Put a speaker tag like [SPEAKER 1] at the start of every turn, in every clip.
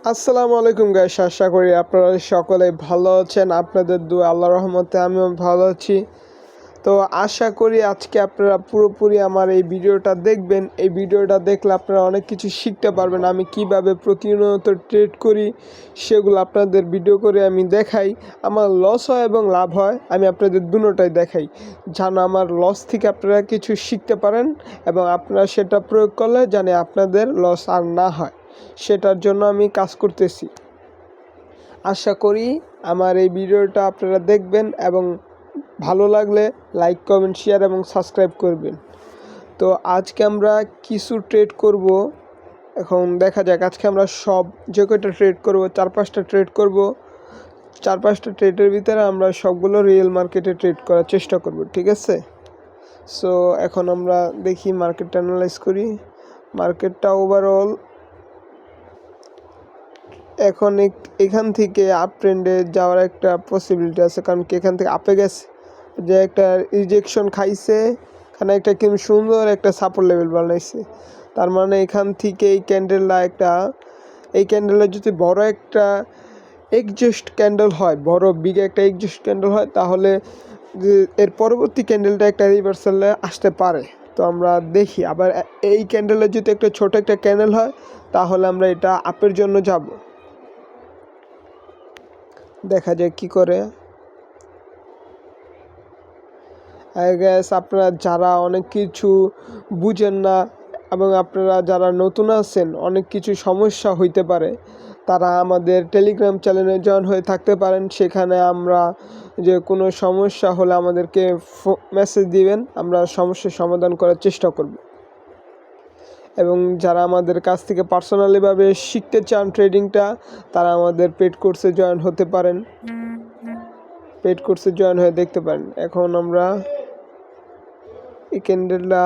[SPEAKER 1] আসসালামু আলাইকুম গাইস, আশা করি আপনারা সকলে ভালো আছেন। আপনাদের দোয়া আল্লাহর রহমতে আমিও ভালো আছি। তো আশা করি আজকে আপনারা পুরোপুরি আমার এই ভিডিওটা দেখবেন। এই ভিডিওটা দেখলে আপনারা অনেক কিছু শিখতে পারবেন। আমি কিভাবে প্রতিনিয়ত ট্রেড করি সেগুলো আপনাদের ভিডিও করে আমি দেখাই। আমার লস হয় এবং লাভ হয়, আমি আপনাদের দুটোটাই দেখাই, যেন আমার লস থেকে আপনারা কিছু শিখতে পারেন এবং আপনারা সেটা প্রয়োগ করলে যেন আপনাদের লস আর না হয়, সেটার জন্য আমি কাজ করতেছি। আশা করি আমার এই ভিডিওটা আপনারা দেখবেন এবং ভালো লাগলে লাইক, কমেন্ট, শেয়ার এবং সাবস্ক্রাইব করবেন। তো আজকে আমরা কিছু ট্রেড করব। এখন দেখা যাক আজকে আমরা যে কয়টা ট্রেড করব, 4-5টা ট্রেড করব। 4-5টা ট্রেডের ভিতরে আমরা সবগুলো রিয়েল মার্কেটে ট্রেড করার চেষ্টা করব, ঠিক আছে? সো এখন আমরা দেখি মার্কেটটা অ্যানালাইজ করি। মার্কেটটা ওভারঅল এখন এখান থেকে আপ ট্রেন্ডে যাওয়ার একটা পসিবিলিটি আছে, কারণ কি এখান থেকে আপে গেছে, যে একটা রিজেকশন খাইছে, এখানে একটা কিন্তু সুন্দর একটা সাপোর্ট লেভেল বানাইছে। তার মানে এখান থেকে এই ক্যান্ডেলের যদি বড় একটা এক্সজস্ট ক্যান্ডেল হয়, বড় বিগ একটা এক্সজস্ট ক্যান্ডেল হয়, তাহলে এর পরবর্তী ক্যান্ডেলটা একটা রিভার্সালে আসতে পারে। তো আমরা দেখি, আবার এই ক্যান্ডেলের যদি একটা ছোট একটা ক্যান্ডেল হয়, তাহলে আমরা এটা আপের জন্য যাব। দেখা যায় কি করে। আপনারা যারা অনেক কিছু বুঝেন না এবং আপনারা যারা নতুন আছেন, অনেক কিছু সমস্যা হইতে পারে, তারা আমাদের টেলিগ্রাম চ্যানেলে জয়েন হয়ে থাকতে পারেন। সেখানে আমরা যে কোনো সমস্যা হলে আমাদেরকে মেসেজ দিবেন, আমরা সমস্যার সমাধান করার চেষ্টা করব। এবং যারা আমাদের কাছ থেকে পার্সোনালিভাবে শিখতে চান ট্রেডিংটা, তারা আমাদের পেড কোর্সে জয়েন হতে পারেন, পেড কোর্সে জয়েন হয়ে দেখতে পারেন। এখন আমরা এই ক্যান্ডেলটা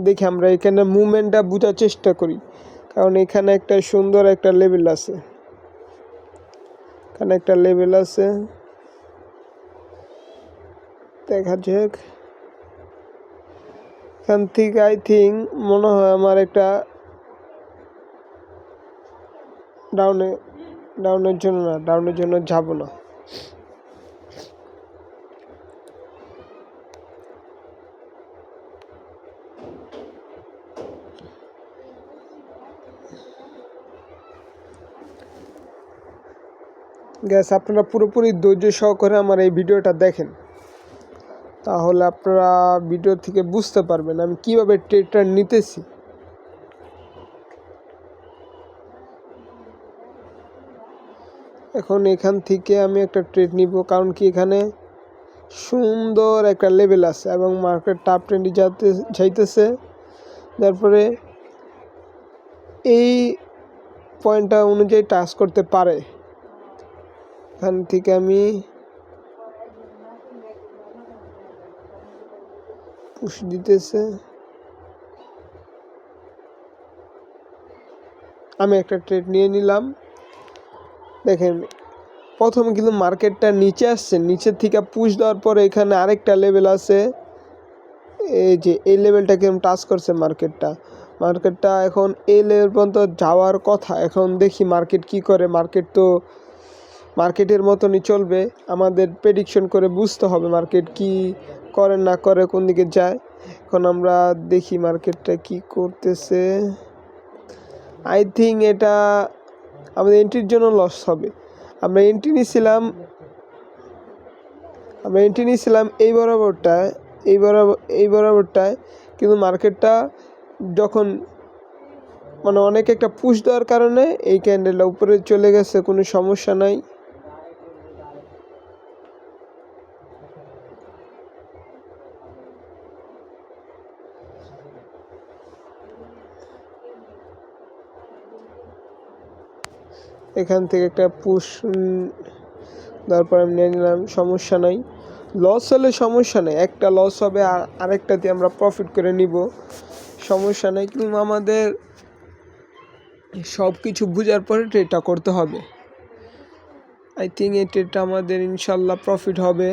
[SPEAKER 1] দেখি, আমরা এখানে মুভমেন্টটা বোঝার চেষ্টা করি, কারণ এখানে একটা সুন্দর একটা লেভেল আছে, এখানে একটা লেভেল আছে। দেখা যাক, এখান থেকে আই থিঙ্ক মনে হয় আমার একটা ডাউনের জন্য যাব না। গ্যাস, আপনারা পুরোপুরি ধৈর্য সহকারে আমার এই ভিডিওটা দেখেন, তাহলে আপনারা ভিডিও থেকে বুঝতে পারবেন আমি কিভাবে ট্রেডটা নিতেছি। এখন এখান থেকে আমি একটা ট্রেড নিব, কারণ কি এখানে সুন্দর একটা লেভেল আছে এবং মার্কেট আপ ট্রেন্ডে যাইতেছে। তারপরে এই পয়েন্টটা অনুযায়ী টাচ করতে পারে। এখান থেকে আমি পুশ দিতেছে, আমি একটা ট্রেড নিয়ে নিলাম। দেখেন, প্রথমে কিন্তু মার্কেটটা নিচে আসছে, নিচের থেকে পুশ দেওয়ার পরে এখানে আরেকটা লেভেল আছে, এই যে এই লেভেলটাকে টাচ করছে মার্কেটটা এখন এই লেভেল পর্যন্ত যাওয়ার কথা। এখন দেখি মার্কেট কি করে। মার্কেট তো মার্কেটের মতনই চলবে, আমাদের প্রেডিকশন করে বুঝতে হবে মার্কেট কি করে না করে, কোন দিকে যায়। এখন আমরা দেখি মার্কেটটা কি করতেছে। আই থিঙ্ক এটা আমাদের এন্ট্রির জন্য লস হবে। আমরা এন্ট্রি নিয়েছিলাম এই বরাবরটায়, কিন্তু মার্কেটটা যখন মানে অনেক একটা পুশ দেওয়ার কারণে এই ক্যান্ডেলটা উপরে চলে গেছে, কোনো সমস্যা নাই। এখান থেকে একটা পুশ তারপর আমি নিয়ে নিলাম, সমস্যা নাই। লস হলে সমস্যা নেই, একটা লস হবে আর আরেকটা দিয়ে আমরা প্রফিট করে নিব, সমস্যা নেই। কিন্তু আমাদের সব কিছু বোঝার পরে ট্রেডটা করতে হবে। আই থিঙ্ক এই ট্রেডটা আমাদের ইনশাল্লাহ প্রফিট হবে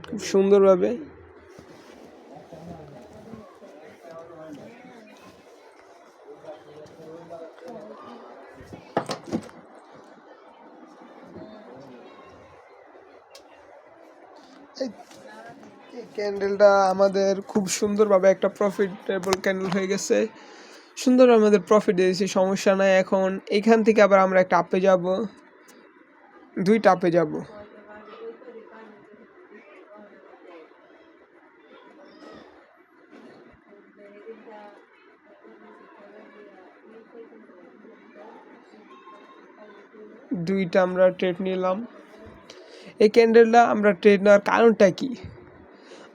[SPEAKER 1] খুব সুন্দরভাবে। এই ক্যান্ডেলটা আমাদের খুব সুন্দরভাবে একটা প্রফিটেবল ক্যান্ডেল হয়ে গেছে, সুন্দর আমাদের প্রফিট দিয়েছে, সমস্যা নাই। এখন এখান থেকে আবার আমরা একটা আপে যাব, দুইটা আপে যাব। দুইটা আমরা ট্রেড নিলাম। এই ক্যান্ডেলটা আমরা ট্রেড নেওয়ার কারণটা কি,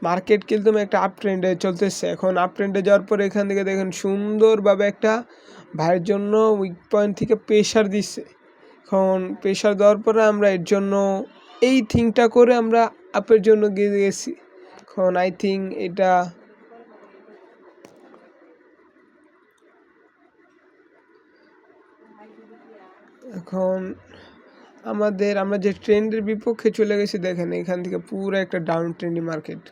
[SPEAKER 1] মার্কেট কিন্তু একটা আপ ট্রেন্ডে চলতেছে। এখন আপ ট্রেন্ডে যাওয়ার পরে এখান থেকে দেখেন সুন্দরভাবে একটা ভাইয়ের জন্য উইক পয়েন্ট থেকে প্রেশার দিচ্ছে। এখন প্রেশার দেওয়ার পরে আমরা এর জন্য এই থিংটা করে আমরা আপের জন্য গিয়ে গেছি। এখন আই থিঙ্ক এটা এখন আমরা যে ট্রেন্ডের বিপক্ষে চলে গেছি, দেখেন এখান থেকে পুরো একটা ডাউন ট্রেন্ডি মার্কেট,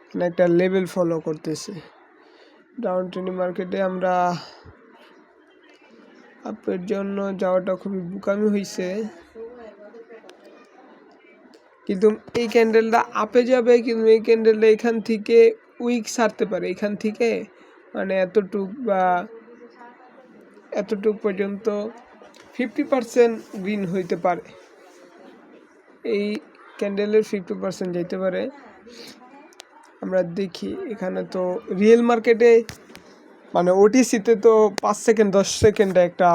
[SPEAKER 1] এখানে একটা লেভেল ফলো করতেছে। ডাউন ট্রেন্ডি মার্কেটে আমরা আপের জন্য যাওয়াটা খুবই বোকামি হয়েছে, কিন্তু এই ক্যান্ডেলটা আপে যাবে, কিন্তু এই ক্যান্ডেলটা এখান থেকে উইক ছাড়তে পারে, এখান থেকে মানে এতটুক পর্যন্ত 50% গ্রিন হইতে পারে, এই ক্যান্ডেলের 50% যাইতে পারে। আমরা দেখি এখানে তো রিয়েল মার্কেটে মানে ওটিসিতে তো 5 সেকেন্ড 10 সেকেন্ডে একটা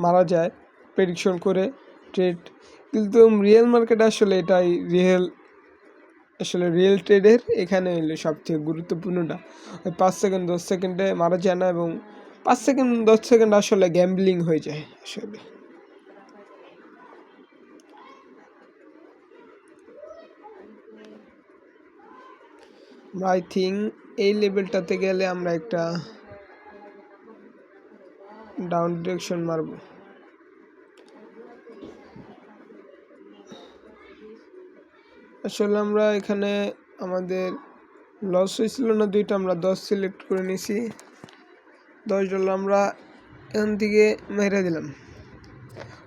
[SPEAKER 1] মারা যায় প্রেডিকশন করে ট্রেড, কিন্তু রিয়েল মার্কেট আসলে এটাই রিয়েল ট্রেডের এখানে এলে সবথেকে গুরুত্বপূর্ণটা ওই 5 সেকেন্ড 10 সেকেন্ডে মারা যায় না, এবং 5 সেকেন্ড 10 সেকেন্ড আসলে গ্যাম্বলিং হয়ে যায় আসলে। আই থিঙ্ক এই লেভেলটাতে গেলে আমরা একটা ডাউন ডিরেকশন মারব। আসলে আমরা এখানে আমাদের লস হয়েছিল না দুইটা, আমরা 10 সিলেক্ট করে নিয়েছি, $10 আমরা এখান থেকে মেরে দিলাম,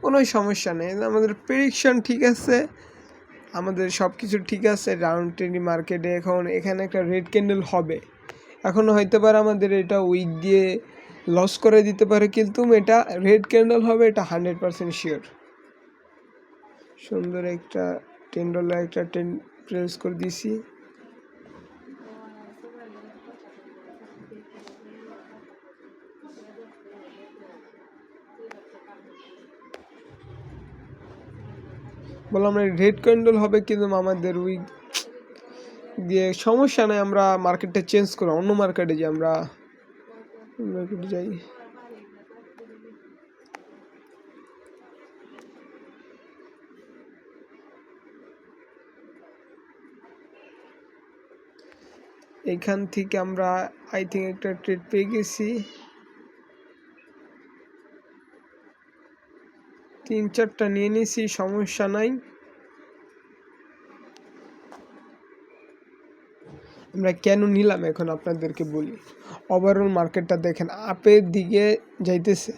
[SPEAKER 1] কোনো সমস্যা নেই। আমাদের প্রেডিকশন ঠিক আছে, আমাদের সব কিছু ঠিক আছে রাউন্ড ট্রেন্ডি মার্কেটে। এখন এখানে একটা রেড ক্যান্ডেল হবে, এখনও হইতে পারে আমাদের এটা উইক দিয়ে লস করে দিতে পারে, কিন্তু এটা রেড ক্যান্ডেল হবে, এটা 100% শিওর। সুন্দর একটা $10 একটা প্রেস করে দিছি। বললাম রেড ক্যান্ডেল হবে, কিন্তু আমাদের উইক দিয়ে সমস্যা নেই, আমরা মার্কেটটা চেঞ্জ করো, অন্য মার্কেটে যাই, আমরা মার্কেটে যাই। এখান থেকে আমরা আই থিঙ্ক একটা ট্রেড পেয়ে গেছি, 3-4টা নিয়ে নিয়েছি, সমস্যা নাই। আমরা কেন নিলাম এখন আপনাদেরকে বলি। ওভারঅল মার্কেটটা দেখেন আপের দিকে যাইতেছে,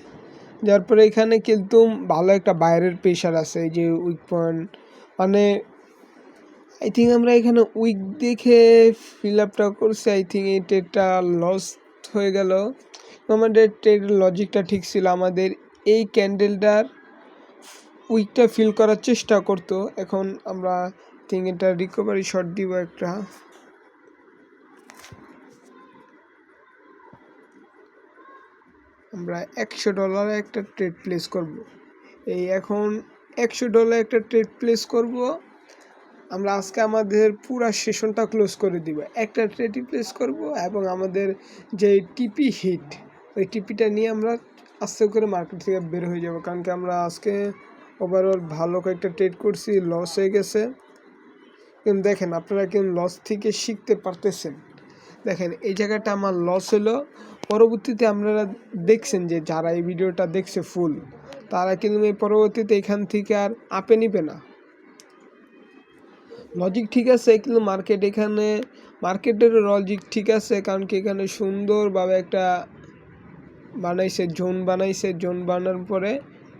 [SPEAKER 1] যার পরে এখানে কিন্তু ভালো একটা বাইরের প্রেশার আছে, এই যে উইক পয়েন্ট মানে আই থিঙ্ক আমরা এখানে উইক দেখে ফিল আপটা করছি। আই থিঙ্ক এই ট্রেডটা লস হয়ে গেল, আমাদের ট্রেডের লজিকটা ঠিক ছিল, আমাদের এই ক্যান্ডেলটার উইকটা ফিল করার চেষ্টা করতো। এখন আমরা থিঙ্ক এটা রিকভারি শট দিব একটা, আমরা $100 একটা ট্রেড প্লেস করব। এই এখন $100 একটা ট্রেড প্লেস করব আমরা। আজকে আমাদের পুরো সেশনটা ক্লোজ করে দিব, একটা ট্রেডই প্লেস করব, এবং আমাদের যে টিপি হিট ওই টিপিটা নিয়ে আমরা আস্তে করে মার্কেট থেকে বের হয়ে যাব, কারণ কি আমরা আজকে ওভারঅল ভালো কয়েকটা ট্রেড করছি, লস হয়ে গেছে। কিন্তু দেখেন আপনারা কিন্তু লস থেকে শিখতে পারতেছেন, দেখেন এই জায়গাটা আমার লস হলো, পরবর্তীতে আপনারা দেখছেন যে যারা এই ভিডিওটা দেখছে ফুল, তারা কিন্তু এই পরবর্তীতে এখান থেকে আর আপে নিবে না। লজিক ঠিক আছে, কিন্তু মার্কেটের লজিক ঠিক আছে, কারণ কি এখানে সুন্দরভাবে একটা জোন বানানোর পরে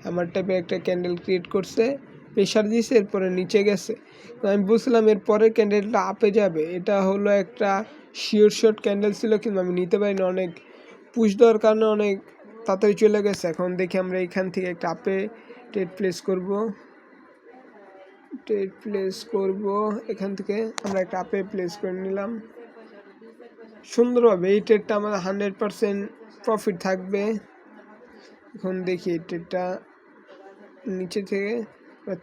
[SPEAKER 1] আমার টাইপের একটা ক্যান্ডেল ক্রিয়েট করছে, প্রেশার দিয়েছে, এরপরে নিচে গেছে। তো আমি বুঝলাম এর পরের ক্যান্ডেলটা আপে যাবে। এটা হলো একটা শিওর শট ক্যান্ডেল ছিল, কিন্তু আমি নিতে পারিনি, অনেক পুশ দেওয়ার কারণে অনেক তাড়াতাড়ি চলে গেছে। এখন দেখি আমরা এখান থেকে একটা আপে ট্রেড প্লেস করব। এখান থেকে আমরা একটা আপে প্লেস করে নিলাম সুন্দরভাবে। এই ট্রেডটা আমাদের 100% প্রফিট থাকবে। এখন দেখি এই ট্রেডটা নিচে থেকে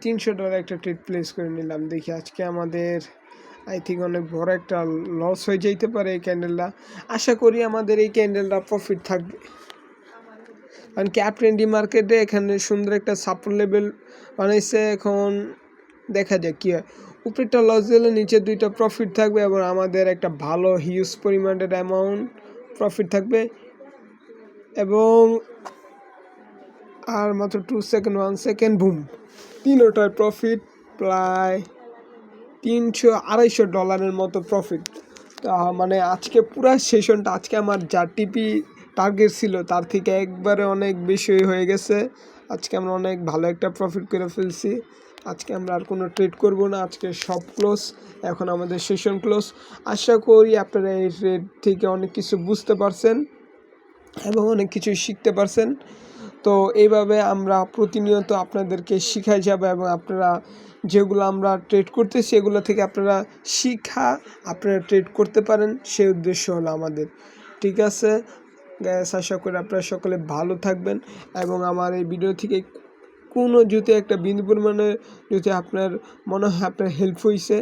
[SPEAKER 1] $300 একটা ট্রেড প্লেস করে নিলাম। দেখি আজকে আমাদের আই থিঙ্ক অনেক বড় একটা লস হয়ে যেতে পারে এই ক্যান্ডেলটা। আশা করি আমাদের এই ক্যান্ডেলটা প্রফিট থাকবে, কারণ ক্যাপ্টেন ডি মার্কেটে এখানে সুন্দর একটা সাপোর্ট লেভেল বানাইছে। এখন দেখা যাক কী হয়। উপরেরটা লস দিলে নিচে দুইটা প্রফিট থাকবে এবং আমাদের একটা ভালো হিউজ পরিমাণের অ্যামাউন্ট প্রফিট থাকবে। এবং আর মাত্র 1 সেকেন্ড বুম, তিনোটার প্রফিট প্রায় $300-250 মতো প্রফিট। মানে আজকে পুরো সেশনটা, আজকে আমার যা টিপি টার্গেট ছিল তার থেকে একবারে অনেক বেশি হয়ে গেছে। আজকে আমরা অনেক ভালো একটা প্রফিট করে ফেলছি। আজকে আমরা আর কোনো ট্রেড করব না, আজকে সব ক্লোজ। এখন আমাদের সেশন ক্লোজ। আশা করি আপনারা এই ট্রেড থেকে অনেক কিছু বুঝতে পারছেন এবং অনেক কিছু শিখতে পারছেন। তো এইভাবে আমরা প্রতিনিয়ত আপনাদেরকে শিখাই যাব এবং আপনারা যেগুলো আমরা ট্রেড করতেছি এগুলো থেকে আপনারা আপনারা ট্রেড করতে পারেন, সেই উদ্দেশ্য হলো আমাদের। ঠিক আছে গ্যাস, আশা করি আপনারা সকলে ভালো থাকবেন এবং আমার এই ভিডিও থেকে কোনো যদি একটা বিন্দু পরিমাণে যদি আপনার মনে হয় আপনার হেল্প হয়েছে,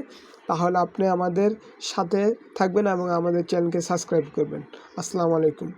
[SPEAKER 1] তাহলে আপনি আমাদের সাথে থাকবেন এবং আমাদের চ্যানেলকে সাবস্ক্রাইব করবেন। আসসালামু আলাইকুম।